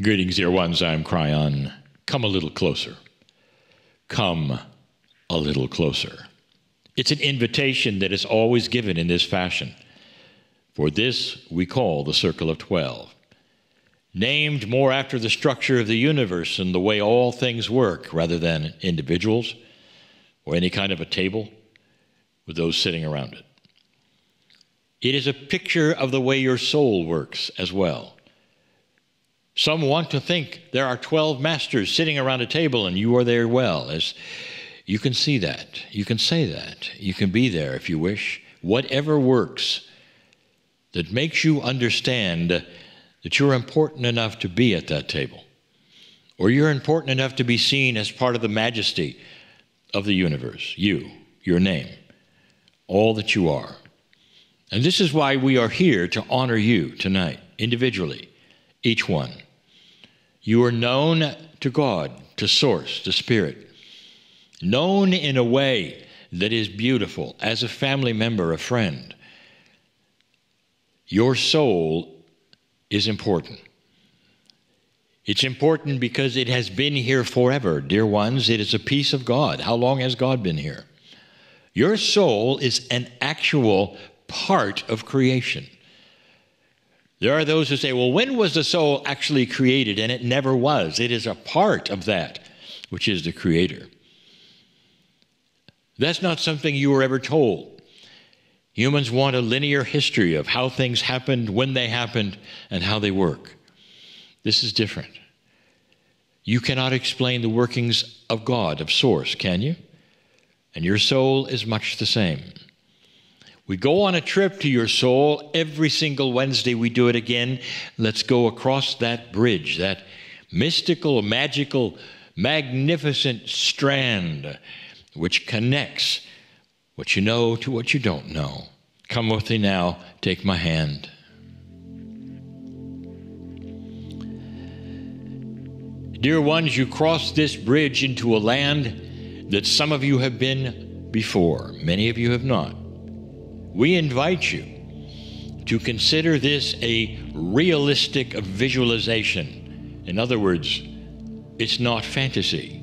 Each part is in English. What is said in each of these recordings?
Greetings, dear ones. I'm Cryon. Come a little closer. Come a little closer. It's an invitation that is always given in this fashion. For this we call the Circle of 12, named more after the structure of the universe and the way all things work rather than individuals or any kind of a table with those sitting around it. It is a picture of the way your soul works as well. Some want to think there are 12 masters sitting around a table and you are there well. As you can see that. You can say that. You can be there if you wish. Whatever works that makes you understand that you're important enough to be at that table, or you're important enough to be seen as part of the majesty of the universe, you, your name, all that you are. And this is why we are here to honor you tonight, individually, each one. You are known to God, to Source, to Spirit, known in a way that is beautiful, as a family member, a friend. Your soul is important. It's important because it has been here forever, dear ones. It is a piece of God. How long has God been here? Your soul is an actual part of creation. There are those who say, well, when was the soul actually created? And it never was. It is a part of that, which is the Creator. That's not something you were ever told. Humans want a linear history of how things happened, when they happened, and how they work. This is different. You cannot explain the workings of God, of Source, can you? And your soul is much the same. We go on a trip to your soul. Every single Wednesday we do it again. Let's go across that bridge, that mystical, magical, magnificent strand which connects what you know to what you don't know. Come with me now. Take my hand. Dear ones, you cross this bridge into a land that some of you have been before. Many of you have not. We invite you to consider this a realistic visualization. In other words, it's not fantasy.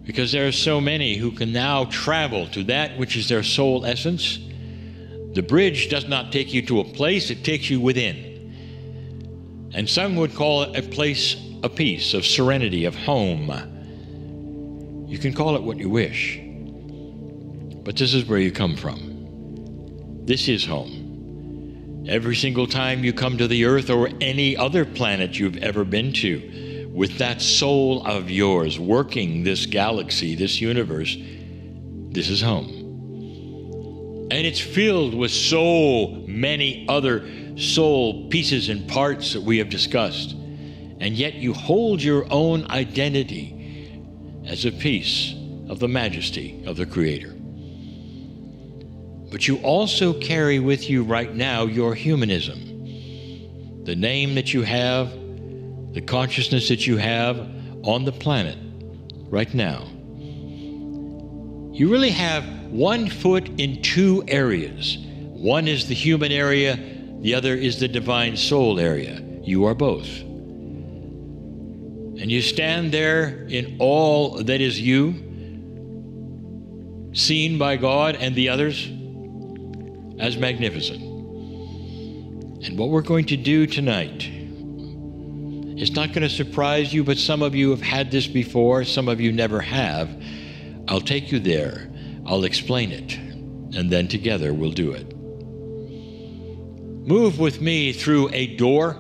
Because there are so many who can now travel to that which is their soul essence. The bridge does not take you to a place, it takes you within. And some would call it a place of peace, of serenity, of home. You can call it what you wish. But this is where you come from. This is home. Every single time you come to the earth or any other planet you've ever been to, with that soul of yours working this galaxy, this universe, this is home. And it's filled with so many other soul pieces and parts that we have discussed. And yet you hold your own identity as a piece of the majesty of the Creator. But you also carry with you right now your humanism, the name that you have, the consciousness that you have on the planet right now. You really have one foot in two areas. One is the human area, the other is the divine soul area. You are both. And you stand there in all that is you, seen by God and the others as magnificent. And what we're going to do tonight, it's not going to surprise you, but some of you have had this before, some of you never have. I'll take you there, I'll explain it, and then together we'll do it. Move with me through a door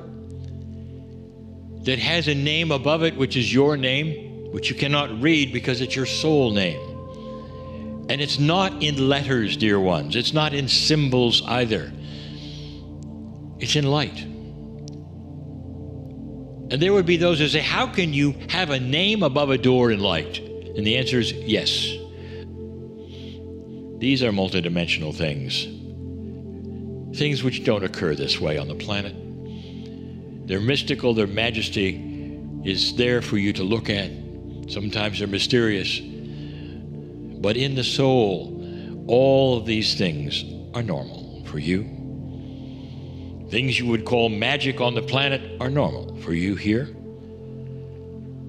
that has a name above it, which is your name, which you cannot read because it's your soul name. And it's not in letters, dear ones. It's not in symbols either. It's in light. And there would be those who say, how can you have a name above a door in light? And the answer is yes. These are multidimensional things. Things which don't occur this way on the planet. They're mystical, their majesty is there for you to look at. Sometimes they're mysterious. But in the soul, all of these things are normal for you. Things you would call magic on the planet are normal for you here.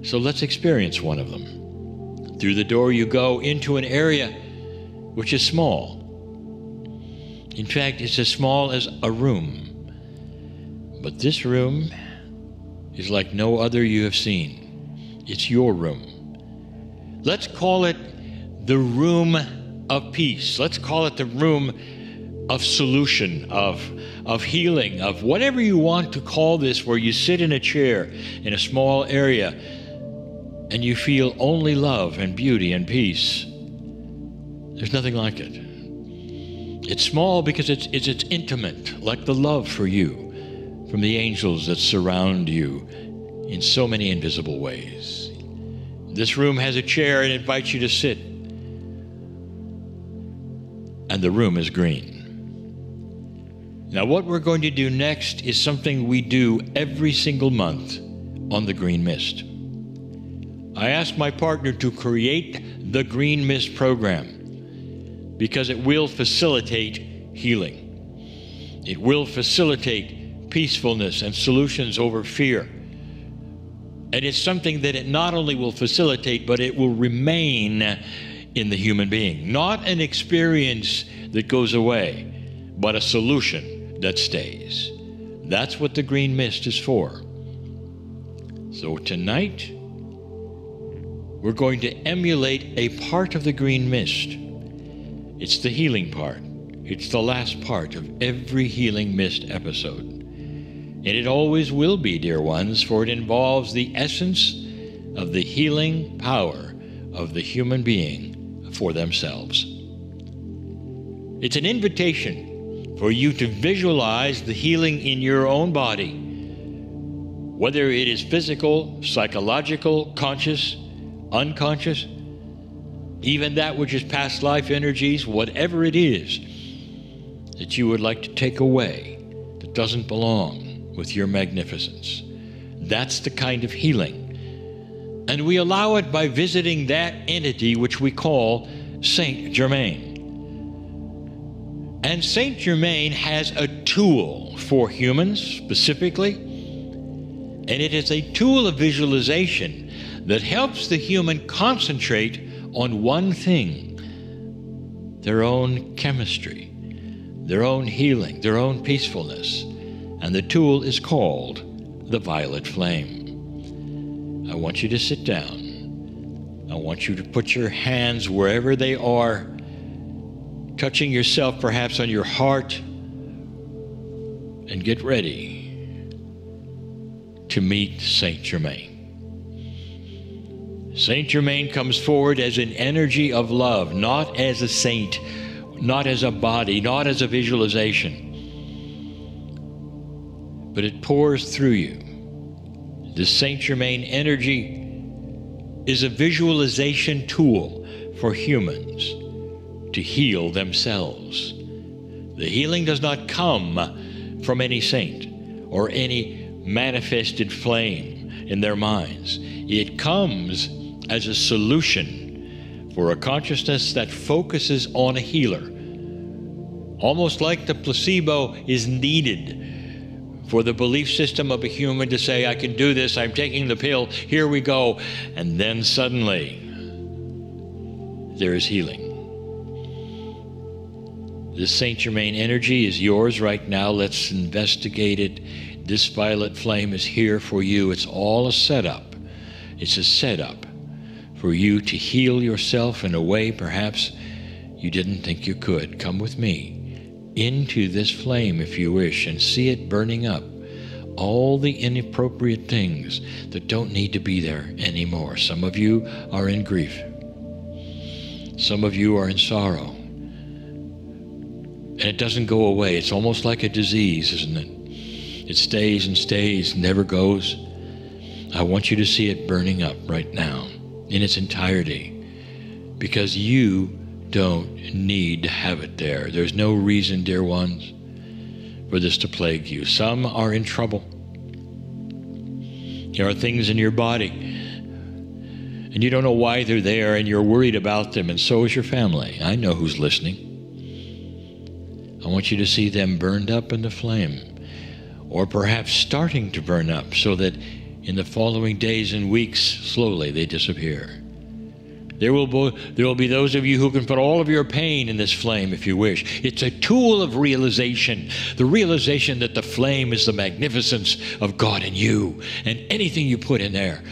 So let's experience one of them. Through the door you go into an area which is small. In fact, it's as small as a room. But this room is like no other you have seen. It's your room. Let's call it the room of peace. Let's call it the room of solution, of healing, of whatever you want to call this, where you sit in a chair in a small area and you feel only love and beauty and peace. There's nothing like it. It's small because it's intimate, like the love for you from the angels that surround you in so many invisible ways. This room has a chair and invites you to sit. And the room is green. Now, what we're going to do next is something we do every single month on the green mist. I asked my partner to create the green mist program because it will facilitate healing. It will facilitate peacefulness and solutions over fear. And it's something that it not only will facilitate, but it will remain in the human being. Not an experience that goes away, but a solution that stays. That's what the green mist is for. So tonight, we're going to emulate a part of the green mist. It's the healing part. It's the last part of every healing mist episode. And it always will be, dear ones, for it involves the essence of the healing power of the human being for themselves. It's an invitation for you to visualize the healing in your own body, whether it is physical, psychological, conscious, unconscious, even that which is past life energies, whatever it is that you would like to take away that doesn't belong with your magnificence. That's the kind of healing. And we allow it by visiting that entity which we call Saint Germain. And Saint Germain has a tool for humans specifically, and it is a tool of visualization that helps the human concentrate on one thing: their own chemistry, their own healing, their own peacefulness. And the tool is called the violet flame. I want you to sit down. I want you to put your hands wherever they are, touching yourself perhaps on your heart, and get ready to meet Saint Germain. Saint Germain comes forward as an energy of love, not as a saint, not as a body, not as a visualization, but it pours through you. The Saint Germain energy is a visualization tool for humans to heal themselves. The healing does not come from any saint or any manifested flame in their minds. It comes as a solution for a consciousness that focuses on a healer. Almost like the placebo is needed for the belief system of a human to say, I can do this, I'm taking the pill, here we go. And then suddenly, there is healing. This Saint Germain energy is yours right now. Let's investigate it. This violet flame is here for you. It's all a setup. It's a setup for you to heal yourself in a way perhaps you didn't think you could. Come with me into this flame if you wish and see it burning up all the inappropriate things that don't need to be there anymore. Some of you are in grief. Some of you are in sorrow. And it doesn't go away. It's almost like a disease, isn't it? It stays and stays, never goes. I want you to see it burning up right now in its entirety, because you don't need to have it there. There's no reason, dear ones, for this to plague you. Some are in trouble. There are things in your body, and you don't know why they're there, and you're worried about them, and so is your family. I know who's listening. I want you to see them burned up in the flame. or perhaps starting to burn up, so that in the following days and weeks, slowly they disappear. There will be those of you who can put all of your pain in this flame if you wish. It's a tool of realization, the realization that the flame is the magnificence of God in you, and anything you put in there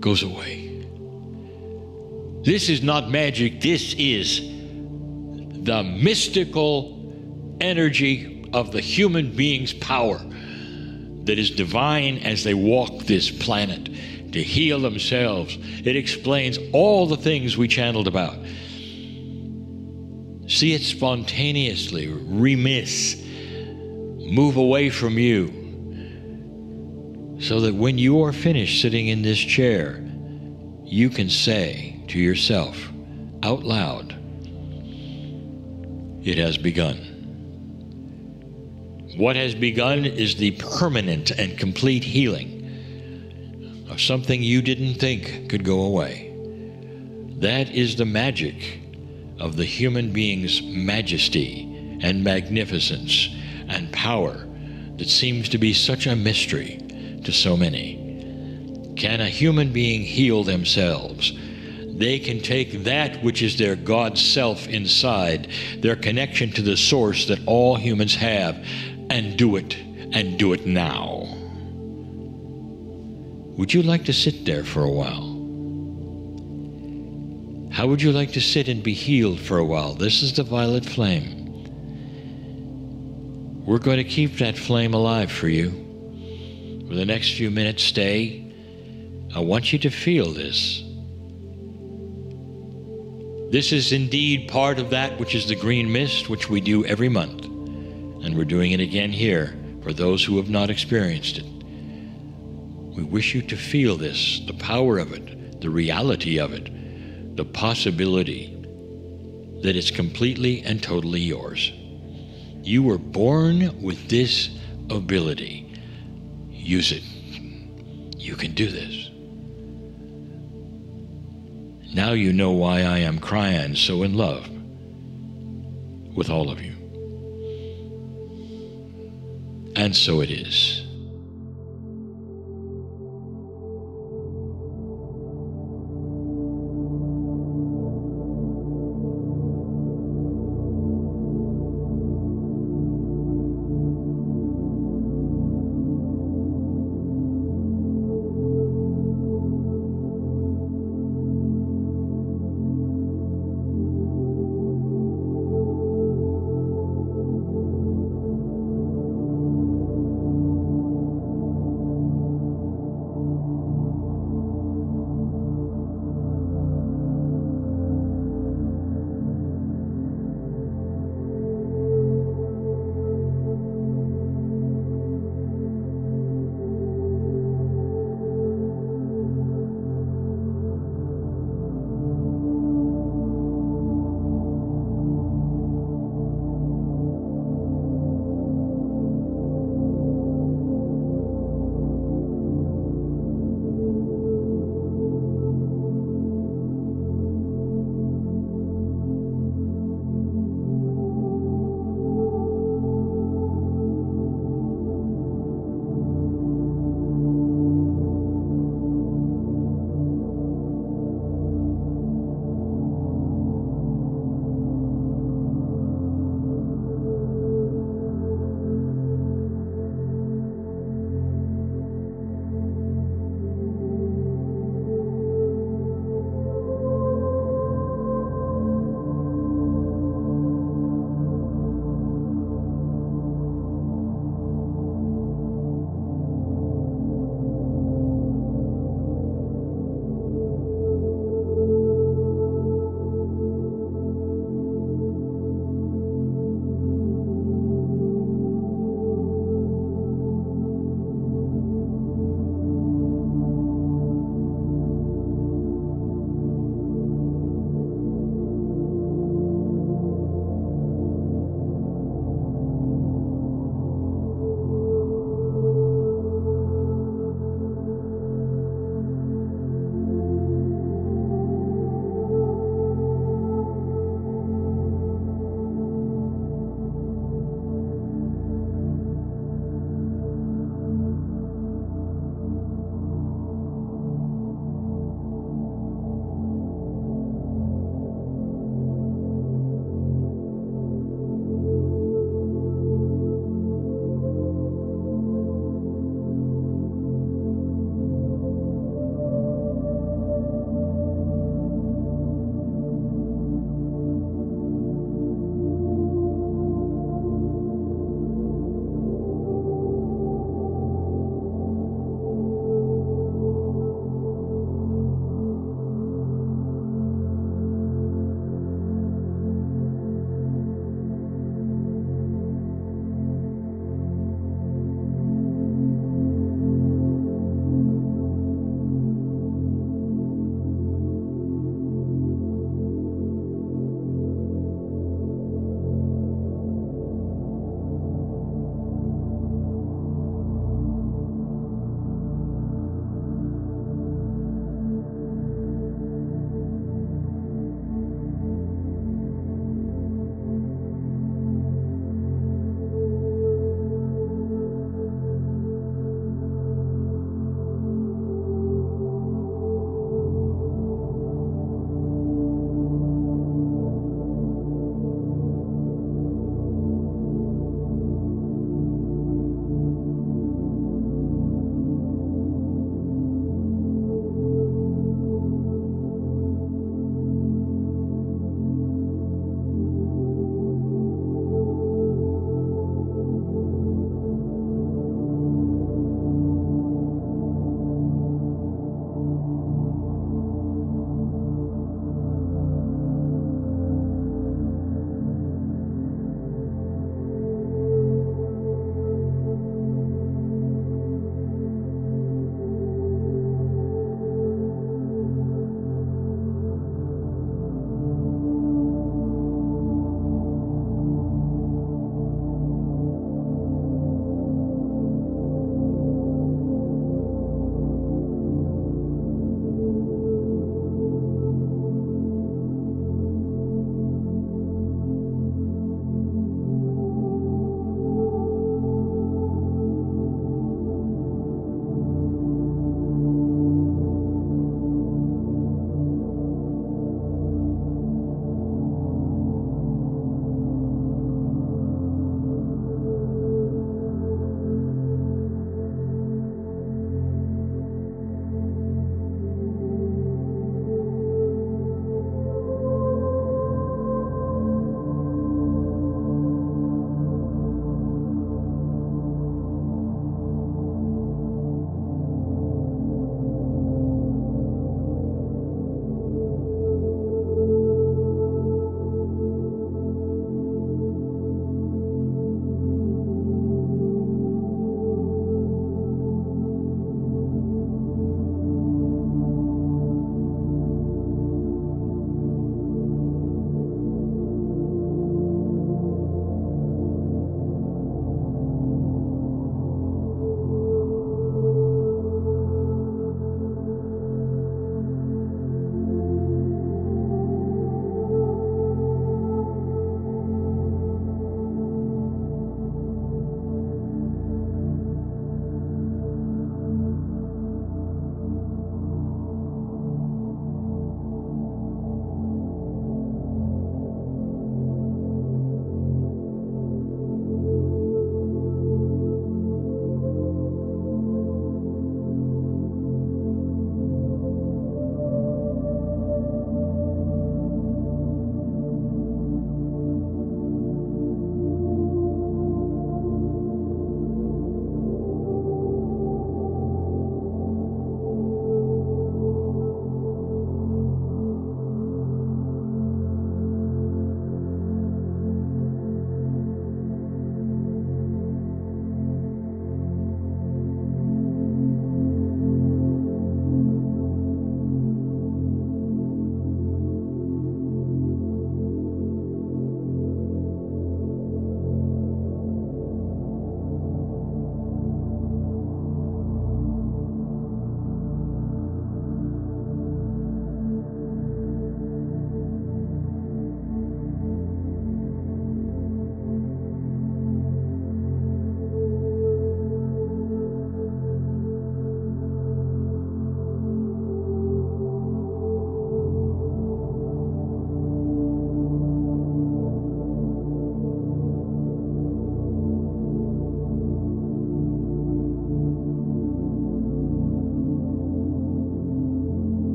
goes away. This is not magic. This is the mystical energy of the human being's power that is divine as they walk this planet to heal themselves. It explains all the things we channeled about. See it spontaneously remiss, move away from you, so that when you are finished sitting in this chair, you can say to yourself out loud, it has begun. What has begun is the permanent and complete healing of something you didn't think could go away. That is the magic of the human being's majesty and magnificence and power that seems to be such a mystery to so many. Can a human being heal themselves? They can take that which is their God self inside, their connection to the source that all humans have, and do it now. Would you like to sit there for a while? How would you like to sit and be healed for a while? This is the violet flame. We're going to keep that flame alive for you. For the next few minutes, stay. I want you to feel this. This is indeed part of that which is the green mist, which we do every month. And we're doing it again here for those who have not experienced it. We wish you to feel this, the power of it, the reality of it, the possibility that it's completely and totally yours. You were born with this ability. Use it. You can do this. Now you know why I am Cryon so in love with all of you. And so it is.